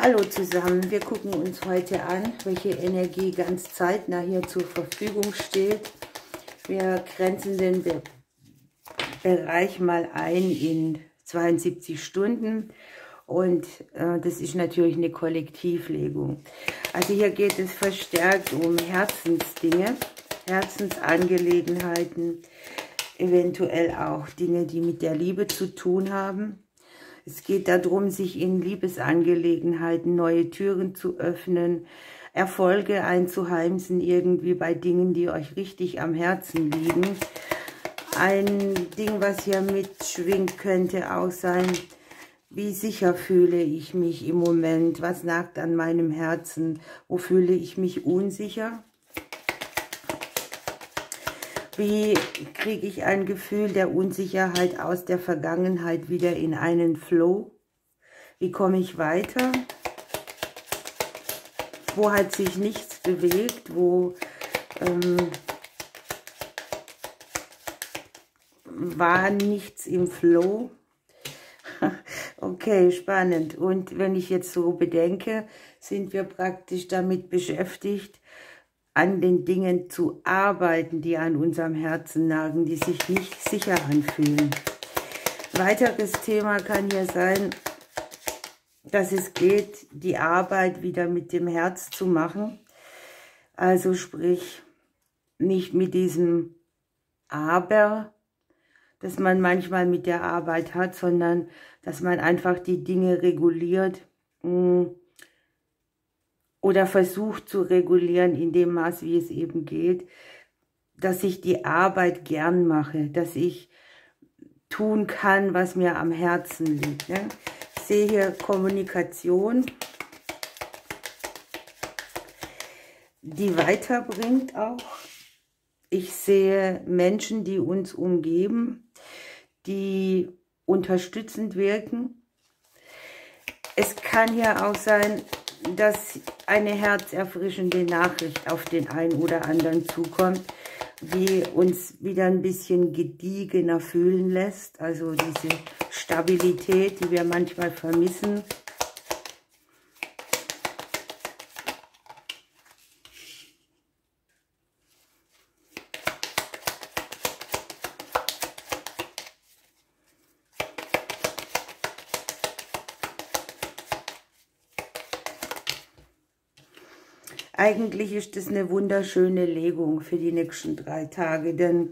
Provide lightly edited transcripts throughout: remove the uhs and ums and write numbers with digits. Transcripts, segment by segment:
Hallo zusammen, wir gucken uns heute an, welche Energie ganz zeitnah hier zur Verfügung steht. Wir grenzen den Bereich mal ein in 72 Stunden und das ist natürlich eine Kollektivlegung. Also hier geht es verstärkt um Herzensdinge, Herzensangelegenheiten, eventuell auch Dinge, die mit der Liebe zu tun haben. Es geht darum, sich in Liebesangelegenheiten neue Türen zu öffnen, Erfolge einzuheimsen, irgendwie bei Dingen, die euch richtig am Herzen liegen. Ein Ding, was hier mitschwingt, könnte auch sein, wie sicher fühle ich mich im Moment, was nagt an meinem Herzen, wo fühle ich mich unsicher. Wie kriege ich ein Gefühl der Unsicherheit aus der Vergangenheit wieder in einen Flow? Wie komme ich weiter? Wo hat sich nichts bewegt? Wo war nichts im Flow? Okay, spannend. Und wenn ich jetzt so bedenke, sind wir praktisch damit beschäftigt, an den Dingen zu arbeiten, die an unserem Herzen nagen, die sich nicht sicher anfühlen. Weiteres Thema kann hier sein, dass es geht, die Arbeit wieder mit dem Herz zu machen. Also sprich, nicht mit diesem Aber, das man manchmal mit der Arbeit hat, sondern dass man einfach die Dinge reguliert, oder versucht zu regulieren in dem Maß, wie es eben geht, dass ich die Arbeit gern mache, dass ich tun kann, was mir am Herzen liegt. Ne? Ich sehe hier Kommunikation, die weiterbringt auch. Ich sehe Menschen, die uns umgeben, die unterstützend wirken. Es kann hier auch sein, dass eine herzerfrischende Nachricht auf den einen oder anderen zukommt, die uns wieder ein bisschen gediegener fühlen lässt. Also diese Stabilität, die wir manchmal vermissen. Eigentlich ist das eine wunderschöne Legung für die nächsten 3 Tage, denn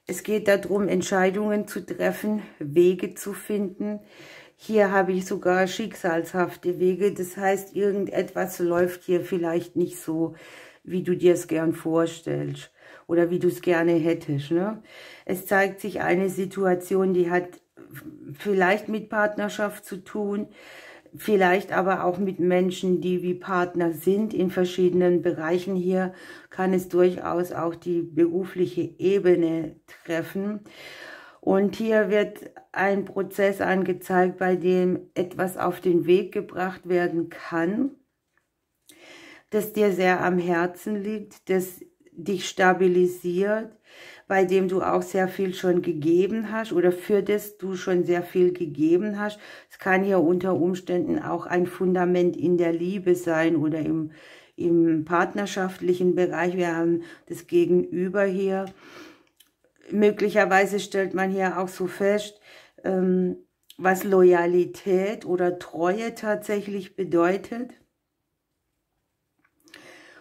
es geht darum, Entscheidungen zu treffen, Wege zu finden. Hier habe ich sogar schicksalshafte Wege, das heißt, irgendetwas läuft hier vielleicht nicht so, wie du dir es gern vorstellst oder wie du es gerne hättest. Ne? Es zeigt sich eine Situation, die hat vielleicht mit Partnerschaft zu tun, vielleicht aber auch mit Menschen, die wie Partner sind in verschiedenen Bereichen. Hier kann es durchaus auch die berufliche Ebene treffen. Und hier wird ein Prozess angezeigt, bei dem etwas auf den Weg gebracht werden kann, das dir sehr am Herzen liegt, das dich stabilisiert, bei dem du auch sehr viel schon gegeben hast oder für das du schon sehr viel gegeben hast. Es kann hier unter Umständen auch ein Fundament in der Liebe sein oder im partnerschaftlichen Bereich. Wir haben das Gegenüber hier. Möglicherweise stellt man hier auch so fest, was Loyalität oder Treue tatsächlich bedeutet.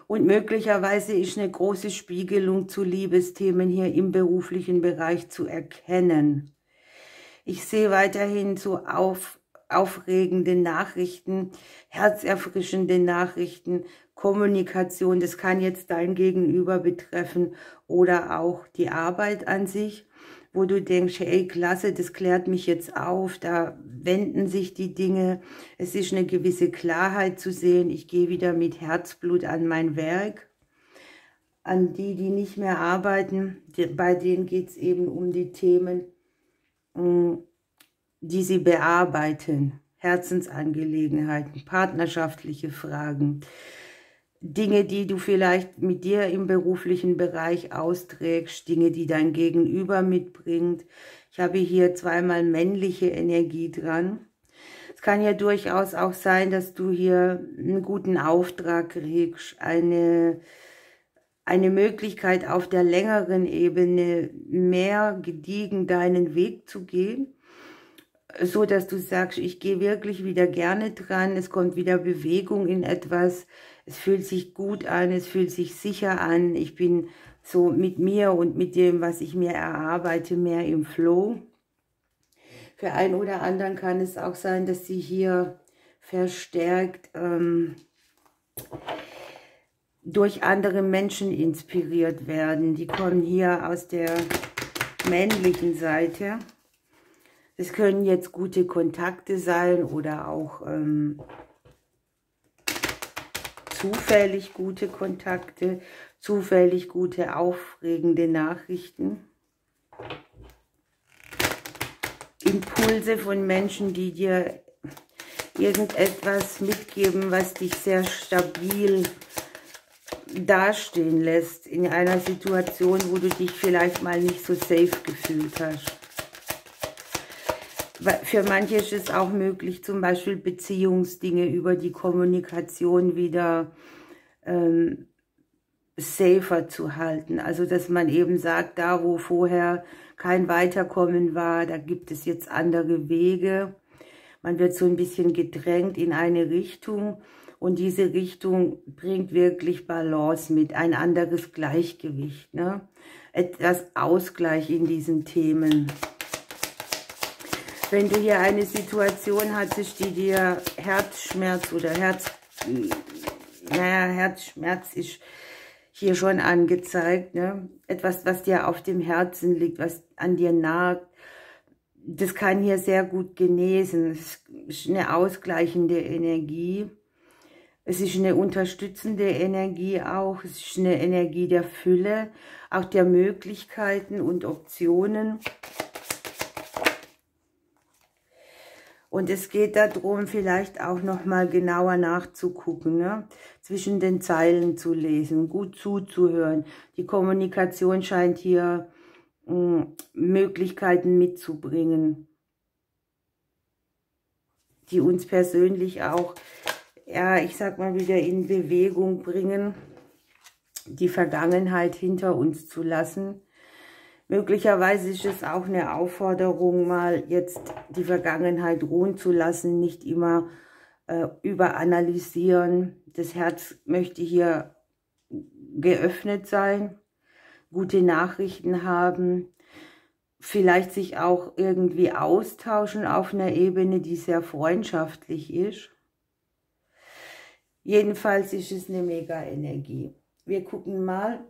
Und möglicherweise ist eine große Spiegelung zu Liebesthemen hier im beruflichen Bereich zu erkennen. Ich sehe weiterhin so aufregende Nachrichten, herzerfrischende Nachrichten, Kommunikation. Das kann jetzt dein Gegenüber betreffen oder auch die Arbeit an sich, wo du denkst, hey, klasse, das klärt mich jetzt auf, da wenden sich die Dinge, es ist eine gewisse Klarheit zu sehen, ich gehe wieder mit Herzblut an mein Werk. An die, die nicht mehr arbeiten, bei denen geht es eben um die Themen, die sie bearbeiten, Herzensangelegenheiten, partnerschaftliche Fragen, Dinge, die du vielleicht mit dir im beruflichen Bereich austrägst, Dinge, die dein Gegenüber mitbringt. Ich habe hier zweimal männliche Energie dran. Es kann ja durchaus auch sein, dass du hier einen guten Auftrag kriegst, eine Möglichkeit auf der längeren Ebene mehr gediegen deinen Weg zu gehen, so dass du sagst, ich gehe wirklich wieder gerne dran, es kommt wieder Bewegung in etwas, es fühlt sich gut an, es fühlt sich sicher an, ich bin so mit mir und mit dem, was ich mir erarbeite, mehr im Flow. Für einen oder anderen kann es auch sein, dass sie hier verstärkt durch andere Menschen inspiriert werden. Die kommen hier aus der männlichen Seite. Es können jetzt gute Kontakte sein oder auch zufällig gute Kontakte, zufällig gute, aufregende Nachrichten. Impulse von Menschen, die dir irgendetwas mitgeben, was dich sehr stabil dastehen lässt in einer Situation, wo du dich vielleicht mal nicht so safe gefühlt hast. Für manche ist es auch möglich, zum Beispiel Beziehungsdinge über die Kommunikation wieder safer zu halten. Also, dass man eben sagt, da wo vorher kein Weiterkommen war, da gibt es jetzt andere Wege. Man wird so ein bisschen gedrängt in eine Richtung und diese Richtung bringt wirklich Balance mit, ein anderes Gleichgewicht, ne? Etwas Ausgleich in diesen Themen. Wenn du hier eine Situation hattest, die dir Herzschmerz oder Herzschmerz ist hier schon angezeigt, ne? Etwas, was dir auf dem Herzen liegt, was an dir nagt, das kann hier sehr gut genesen. Es ist eine ausgleichende Energie. Es ist eine unterstützende Energie auch. Es ist eine Energie der Fülle, auch der Möglichkeiten und Optionen. Und es geht darum, vielleicht auch nochmal genauer nachzugucken, ne? Zwischen den Zeilen zu lesen, gut zuzuhören. Die Kommunikation scheint hier Möglichkeiten mitzubringen, die uns persönlich auch, ja, ich sag mal, wieder in Bewegung bringen, die Vergangenheit hinter uns zu lassen. Möglicherweise ist es auch eine Aufforderung, mal jetzt die Vergangenheit ruhen zu lassen, nicht immer überanalysieren. Das Herz möchte hier geöffnet sein, gute Nachrichten haben, vielleicht sich auch irgendwie austauschen auf einer Ebene, die sehr freundschaftlich ist. Jedenfalls ist es eine Mega-Energie. Wir gucken mal,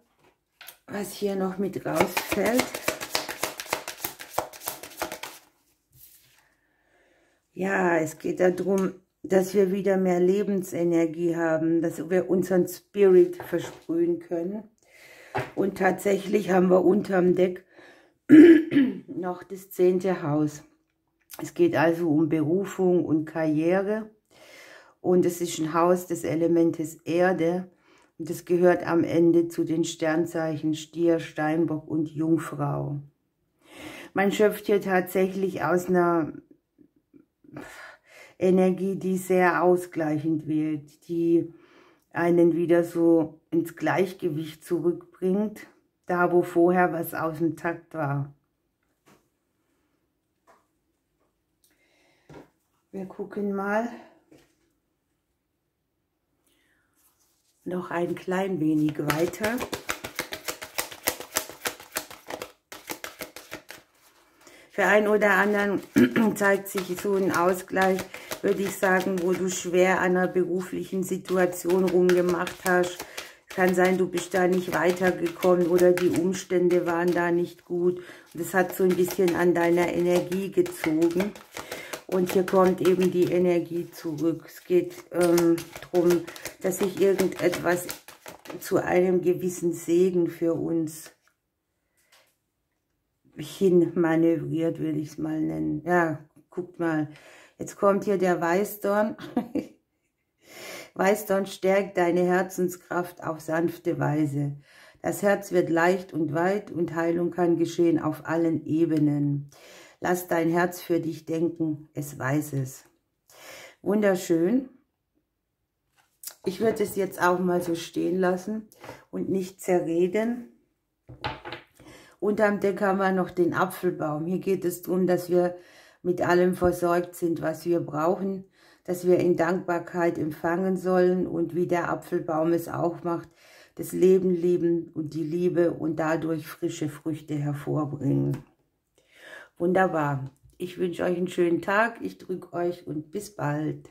was hier noch mit rausfällt. Ja, es geht darum, dass wir wieder mehr Lebensenergie haben, dass wir unseren Spirit versprühen können. Und tatsächlich haben wir unterm Deck noch das 10. Haus. Es geht also um Berufung und Karriere. Und es ist ein Haus des Elementes Erde. Und es gehört am Ende zu den Sternzeichen Stier, Steinbock und Jungfrau. Man schöpft hier tatsächlich aus einer Energie, die sehr ausgleichend wirkt, die einen wieder so ins Gleichgewicht zurückbringt, da wo vorher was aus dem Takt war. Wir gucken mal noch ein klein wenig weiter. Für einen oder anderen zeigt sich so ein Ausgleich, würde ich sagen, wo du schwer an einer beruflichen Situation rumgemacht hast. Es kann sein, du bist da nicht weitergekommen oder die Umstände waren da nicht gut. Und das hat so ein bisschen an deiner Energie gezogen. Und hier kommt eben die Energie zurück. Es geht darum, dass sich irgendetwas zu einem gewissen Segen für uns hin manövriert, will ich es mal nennen. Ja, guckt mal. Jetzt kommt hier der Weißdorn. Weißdorn stärkt deine Herzenskraft auf sanfte Weise. Das Herz wird leicht und weit und Heilung kann geschehen auf allen Ebenen. Lass dein Herz für dich denken, es weiß es. Wunderschön. Ich würde es jetzt auch mal so stehen lassen und nicht zerreden. Unterm Deck haben wir noch den Apfelbaum. Hier geht es darum, dass wir mit allem versorgt sind, was wir brauchen, dass wir in Dankbarkeit empfangen sollen und wie der Apfelbaum es auch macht, das Leben lieben und die Liebe und dadurch frische Früchte hervorbringen. Wunderbar. Ich wünsche euch einen schönen Tag, ich drücke euch und bis bald.